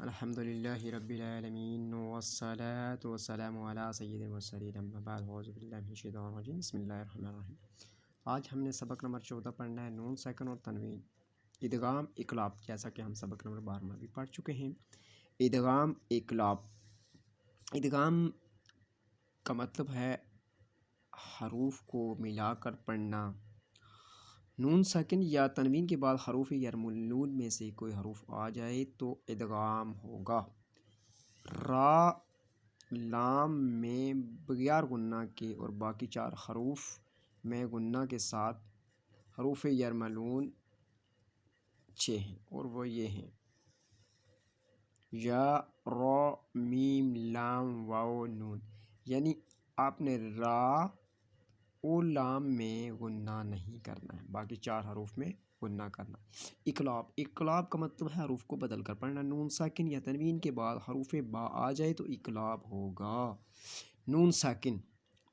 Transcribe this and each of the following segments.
الحمد للہ رب العالمین والصلاة والسلام علی سید المرسلین اما بعد اعوذ باللہ من الشیطان الرجیم بسم اللہ الرحمن الرحیم۔ آج ہم نے سبق نمبر 14 پڑھنا ہے، نون ساکن اور تنوین، ادغام اقلاب، جیسا کہ ہم سبق نمبر 12 میں بھی پڑھ چکے ہیں۔ ادغام اقلاب، ادغام کا مطلب ہے حروف کو ملا کر پڑھنا۔ نون ساکن یا تنوین کے بعد حروف یرملون میں سے کوئی حروف آ جائے تو ادغام ہوگا۔ را لام میں بغیر غنہ کے اور باقی 4 حروف میں غنہ کے ساتھ حروف یرملون 6 ہیں، اور وہ یہ ہیں: یا، را، میم، لام، واو، نون۔ یعنی آپ نے را اور لام میں غنہ نہیں کرنا ہے، باقی 4 حروف میں غنہ کرنا ہے۔ اقلاب، اقلاب کا مطلب ہے حروف کو بدل کر پڑھنا۔ نون ساکن یا تنوین کے بعد حروف با آ جائے تو اقلاب ہوگا۔ نون ساکن،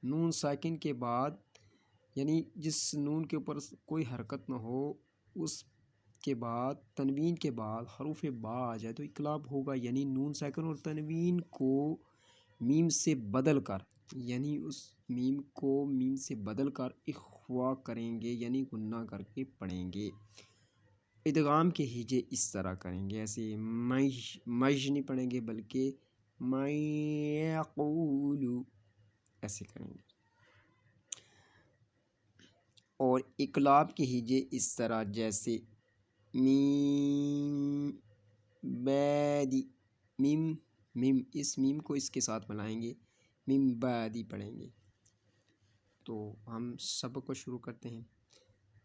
نون ساکن کے بعد یعنی جس نون کے اوپر کوئی حرکت نہ ہو، اس کے بعد تنوین کے بعد حروف با آ جائے تو اقلاب ہوگا۔ یعنی نون ساکن اور تنوین کو میم سے بدل کر، یعنی اس میم کو میم سے بدل کر اخوا کریں گے، یعنی غنہ کر کے پڑھیں گے۔ ادغام کے ہیجے اس طرح کریں گے، ایسے مج نہیں پڑھیں گے بلکہ میقولو ایسے کریں گے۔ اور اقلاب کے ہیجے اس طرح، جیسے میم بیدی، میم میم، اس میم کو اس کے ساتھ ملائیں گے، میم بیدی پڑھیں گے۔ تو ہم سبق کو شروع کرتے ہیں۔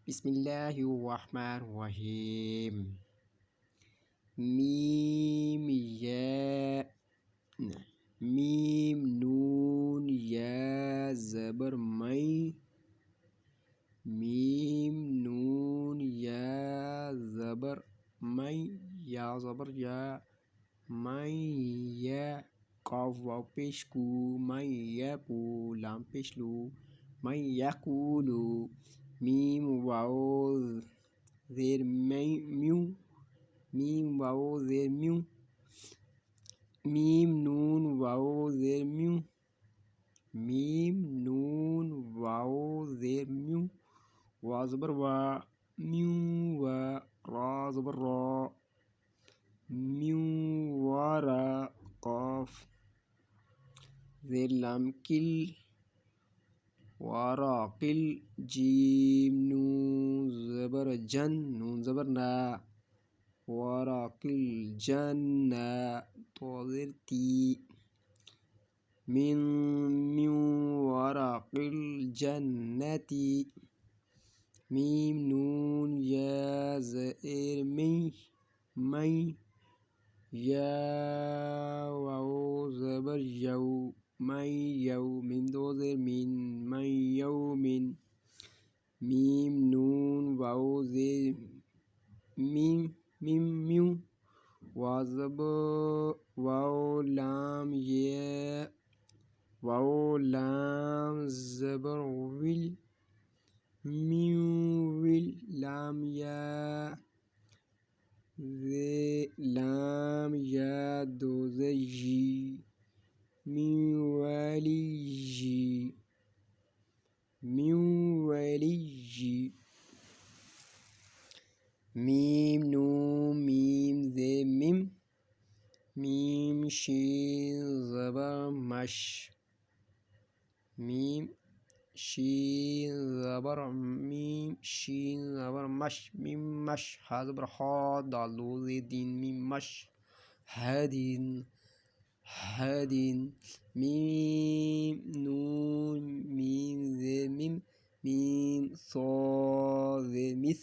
بسم اللہ الرحمن الرحیم۔ میم یا، میم نون یا زبر میں، میم نون یا زبر میں، یا زبر یا، میں یا، قاف واو پیش کو، میں یقو، لام پیش لو، میں یقولو، میم واو زیر میو، میم واو زیر میو، میم نون واو زیر میو، میم نون واو زیر میو، وا زبر وا، میو وا، را زبر را، میو وارا، قاف زیر لام کل، وارا قل، جیم نون زبر جن، نون زبر نا، وارا قل جن، تو زیر تی، من میو وارا قل جنتی، میم نون یا زیر می، میں، یا واو زبر یو، میں یو، میم دو زیر مین، میں یو من، میم نون واو زیر میم، میم میو، وا زبر واو لام یا، واو لام زبر ویل، میو ویل، لام یا لام یا دو زیر جی، میو والی جی، میو والی جی، میم نون میم زیر میم، میم شین زبر مش، میم شین زبر میم، شین زبر مش، میم مش، ہا زبر ہا، دال دو زیر دین، میم مش ہادین، ہادین، میم نون میم زیر میم، میم صاد زیر مس،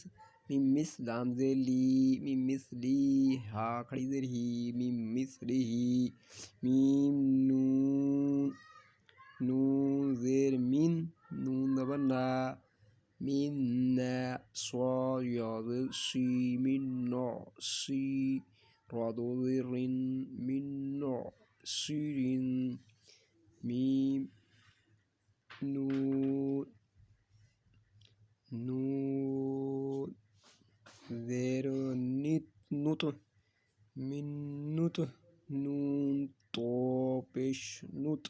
میم مس، لام زیر لی، میم مثلی، ہا کھڑی زیر ہی، میم مثلی ہی، میم نون نون زیر مین، نون زبر نا، مین نا، صاد یا زیر سی، مین نا سی، را دو زیر رن، مین نا سیرین، میم نون نون زیر نت، نت، منت نون تو پیش نت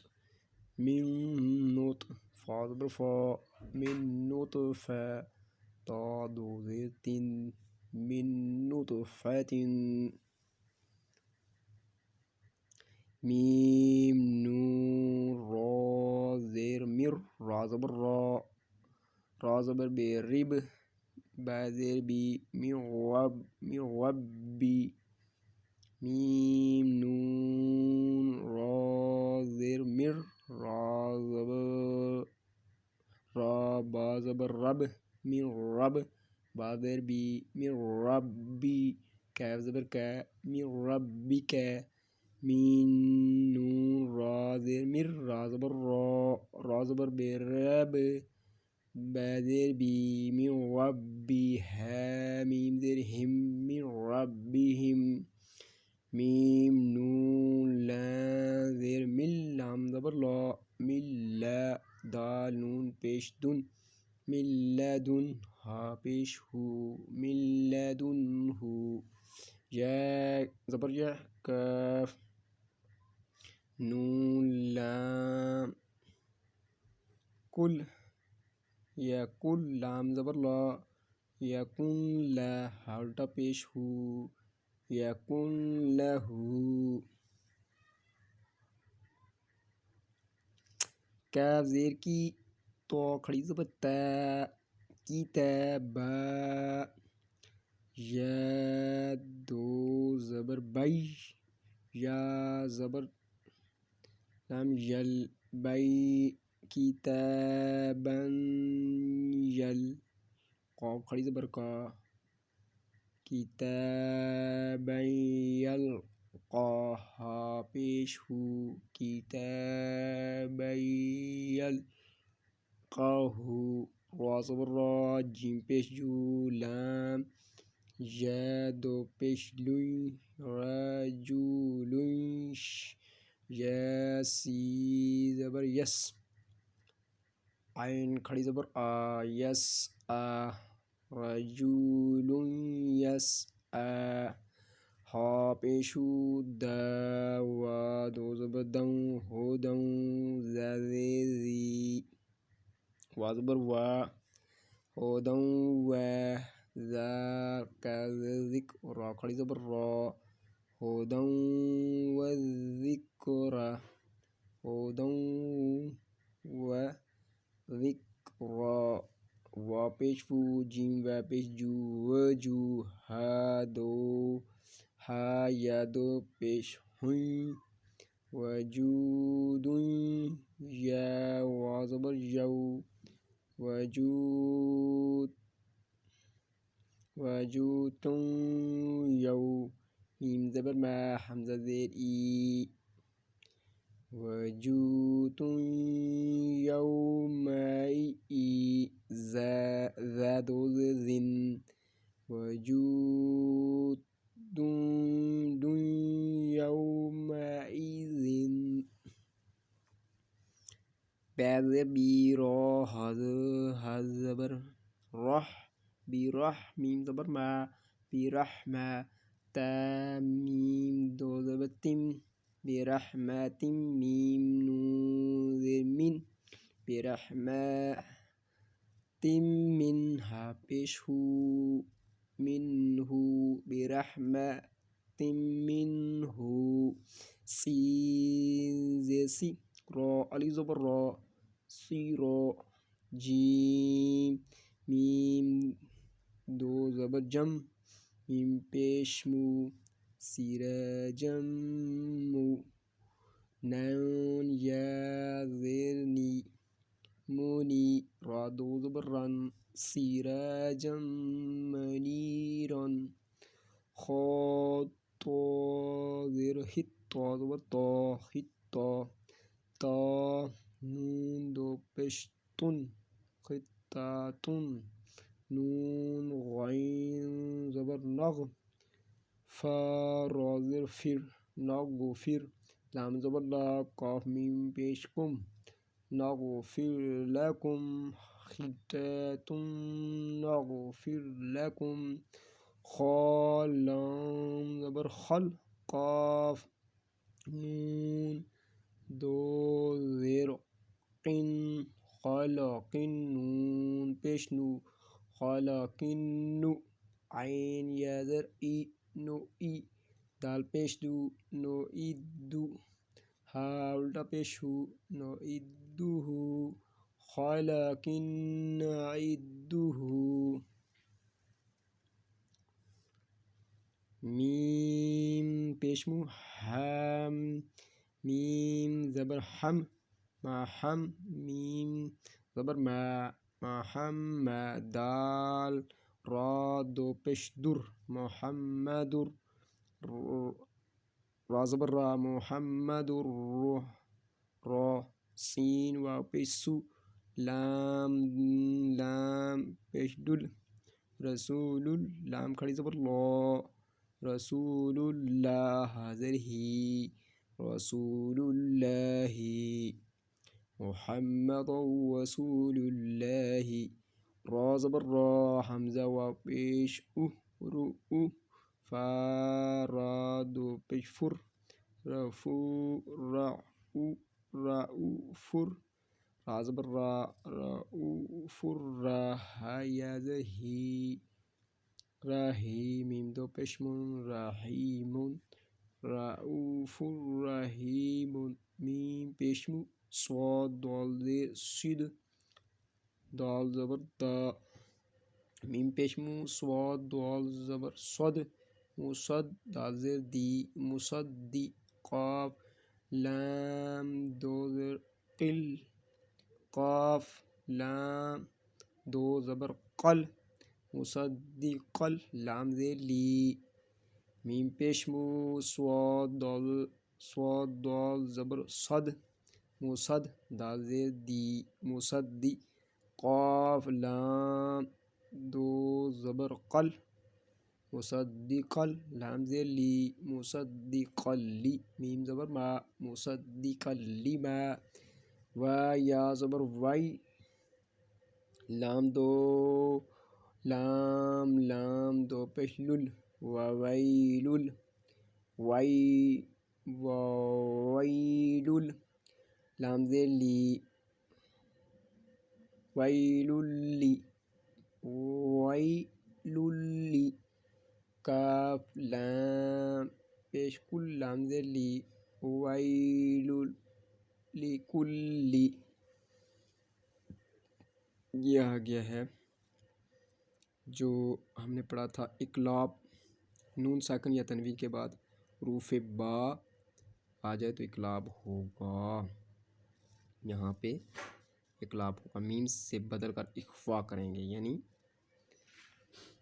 منت فا زبر فا من نطفہ تا دو زیر تین من نطفۃ میم نون را زیر مر را زبر را زبر بے رب با زیر بی مرغبی میم نون را زیر مر را زبر را با زبر رب من رب با زیر بی من ربی کاف زبر کا من ربی کا مین نون را زیر مر را زبر را زبر بے رب با زیر بی من ربی ها میم زیر ہم من ربهم میم نون لام زیر مل لام زبر لا مل لا دال نون پیش دن مل لدن ہا پیش ہو مل لدن ہو یا زبر یا کاف نون لام کل یا کل لام زبر لا یا کن لا ہا الٹا پیش ہو یا کن لہو کاف زیر کی تو کھڑی زبر تا کتابا یا دو زبر بی یا زبر لام یل بی کتابا یل قاف کھڑی زبر کا کتابا یلقا ہا پیش ہو کتابا یلقاہ را زبر را جیم پیش جو لام یا دو پیش لوی رجولش یا سی زبر یس عین کھڑی زبر آ یس آ رجول یس آ ہا پیشو دا و دو زبر دوں ہو دوں زی و زبر و ہو دوں و زا کا ذکر را کھڑی زبر را ہو دوں و ذکر ہو دوں و ذکر و پیش فو جیم و پیش جو وجو ہا دو ہا یا دو پیش ہوئی وجود یا و زبر یو وجود وجوتن یو میم زبر ما حمزہ زیر ای وجوتن یومئی ذا دو زن وجود یومئذ بعد بی را حز زبر رح بی رح میم زبر ما بی رحمہ تا میم دو زبر تم برحمت میم نون زیر من برحمت منها پیش ہو منہ برحمت منہ سین زیر سی را علی زبر را سی را جیم میم دو زبر جم میم پیش مو سیرجم مو نون یا زیر نی مونی را دو زبر رن سیرجم منیرن خود تو زیر ہت تو زبر تو ہت تا نون دو پشتن خطاتن نون غین زبر نغ فا را زیر فر نغفر لام زبر لا قاف میم پیش کم نغفر لکم خطاتن نغفر لکم خا لام زبر خل قاف نون دو زیر قن خالقن نون پیش نو خالقن نو عین یا زر ای نو ای دال پیش دو نو ای دو ہا الٹا پیش ہو نو ای دو ہو خالقن نعیدہ میم پیشمو ہم میم زبر ہم ما ہم میم زبر ما ہم ما دال را دو پیش در محمد را زبر را محمد را سین واو پیش سو لام لام پیش دل رسول لام کھڑی زبر لا رسول اللہ حاضر ہی رسول اللہ محمد رسول اللہ را زبر را حمزہ واو پیش رو فا را دو پیش فر رفو را فر را زبر را فر را یا زہی رحیم میم دو پیشمون رحیم رؤوف رحیم میم پیشمو صاد دال زیر صد دال زبر دا میم پیشمو صاد دال زبر صد مصد دال زیر دی مصدی قاف لام دو زیر قل قاف لام دو زبر قل مصدق لام زیر لی میم پیشمو صاد دال زبر صد مصد دال زیر دی مصدی قاف لام دو زبر قل مصدق لام زیر لی مصدق لی میم زبر ما مصدق لما و یا زبر وائی لام دو پیش لل وویلل وویلل لام زیر لی ویللی ویللی کاف لام پیش کل لام زیر لی ویللی کلی یہ آ گیا ہے جو ہم نے پڑھا تھا اقلاب نون ساکن یا تنوین کے بعد حروف با آ جائے تو اقلاب ہوگا یہاں پہ اقلاب ہوگا میم سے بدل کر اخفا کریں گے یعنی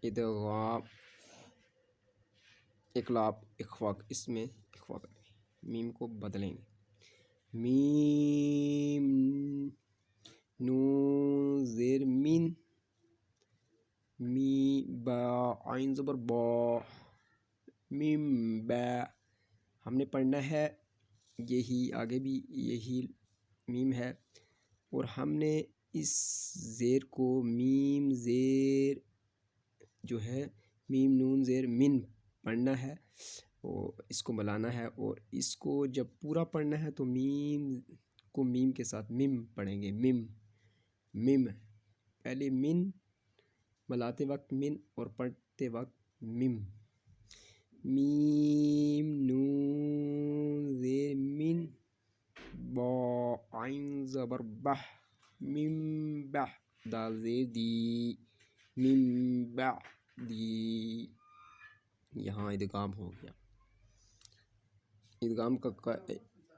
ادغام اقلاب اخفا اس میں اخفا کریں گے میم کو بدلیں گے میم نون زیر من می با عین زبر با میم با ہم نے پڑھنا ہے یہی آگے بھی یہی میم ہے اور ہم نے اس زیر کو میم زیر جو ہے میم نون زیر من پڑھنا ہے اور اس کو ملانا ہے اور اس کو جب پورا پڑھنا ہے تو میم کو میم کے ساتھ مم پڑھیں گے مم پہلے من ملاتے وقت من اور پڑھتے وقت مم میم نون زیر من با عین زبر بہ مم بہ دال زیر دی مم بہ دی یہاں ادغام ہو گیا ادغام کا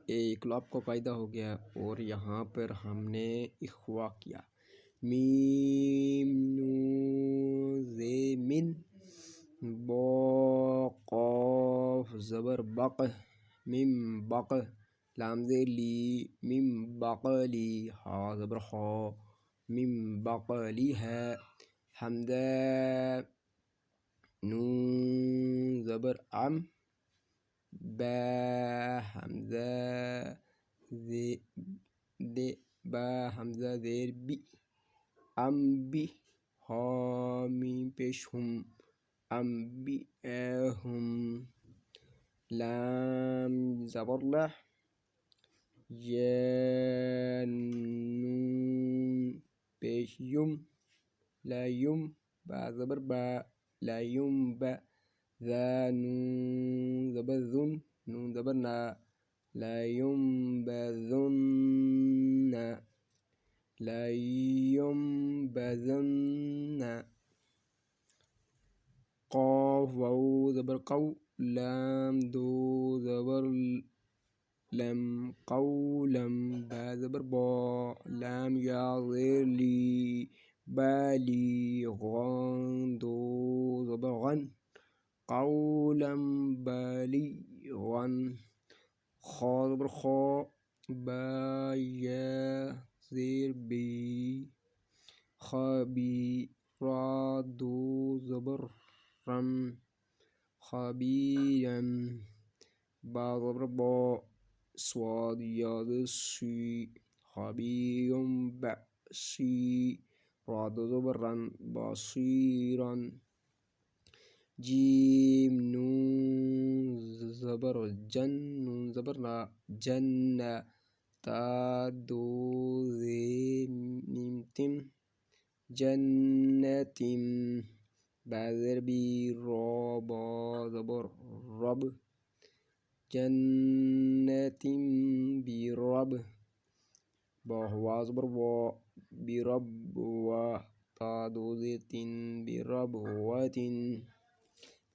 اقلاب کا قاعدہ ہو گیا اور یہاں پر ہم نے اخوا کیا میم نون زیر من با قاف زبر بق مم بق لام زیر لی مم بقلی ہا زبر خا مم بقلی ہے حمزہ نون زبر ام با حمزہ با حمزہ زیر بی ام بی ہا میم پیش ہم أنبئهم لام زبر له یا نون پیش یم لا یم با زبر با لا یم با ذا نون زبر ذن نون زبر نا لا یم بذن لا یم بذن قاف واو زبر قو لام دو زبر لم قولم با زبر با لام یا غیر لی بالی غن دو زبر غن قولا بلیغا خا زبر خا با یا زیر بی خبی را دو زبر رم خبیرم با زبر با صاد یا سی خبیر بسی را دو زبر رن بصیرا جیم نون زبر جن نون زبر نا جن تا دو میم تم جنتم با زیر بی را با زبر رب جنتم بی رب با هوا زبر وا بی رب و تا دو زیر تن بی رب و تن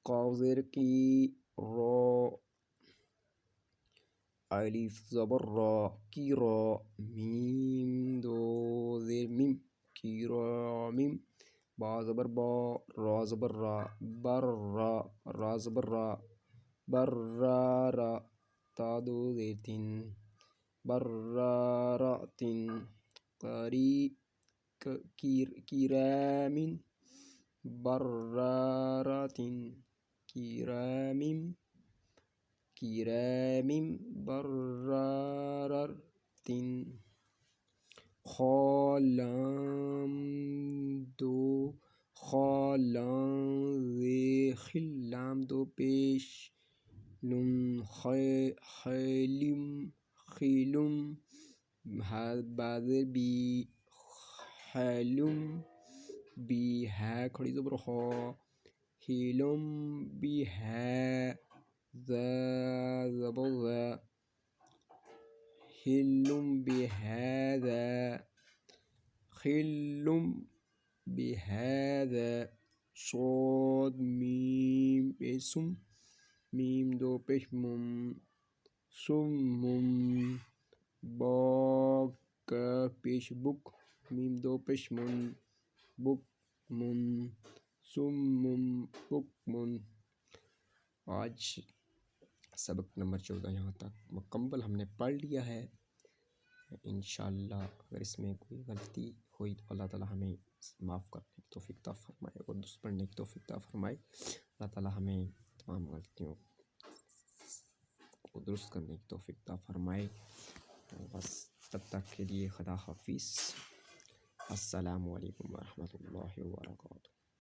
قاف زیر کی را الف زبر را کی را میم دو زیر میم کی را میم با زبر با را زبر را بر را را زبر را بر را را تا دو زیر تن بر را را تن قری کرام برارات كرام كرام برارات خالام دو خالام ذی خلام دو پیش لم خیلم خیلم بعد بی حلم بی ہے کھڑی زبر خو حلم بی ہے ذا زبر ذا حلم بی ہذا حلم بی ہذا صاد میم اسم میم دو پیش مم سم با پیش بک میم دو پیش من بک من سم بک من. آج سبق نمبر 14 یہاں تک مکمل ہم نے پڑھ لیا ہے. انشاءاللہ اگر اس میں کوئی غلطی ہوئی تو اللہ تعالی ہمیں معاف کرنے کی توفیق عطا فرمائے اور درست پڑھنے کی توفیق عطا فرمائے. اللہ تعالی ہمیں تمام غلطیوں کو درست کرنے کی توفیق عطا فرمائے. بس تب تک کے لیے خدا حافظ. السلام علیکم ورحمۃ اللہ وبرکاتہ.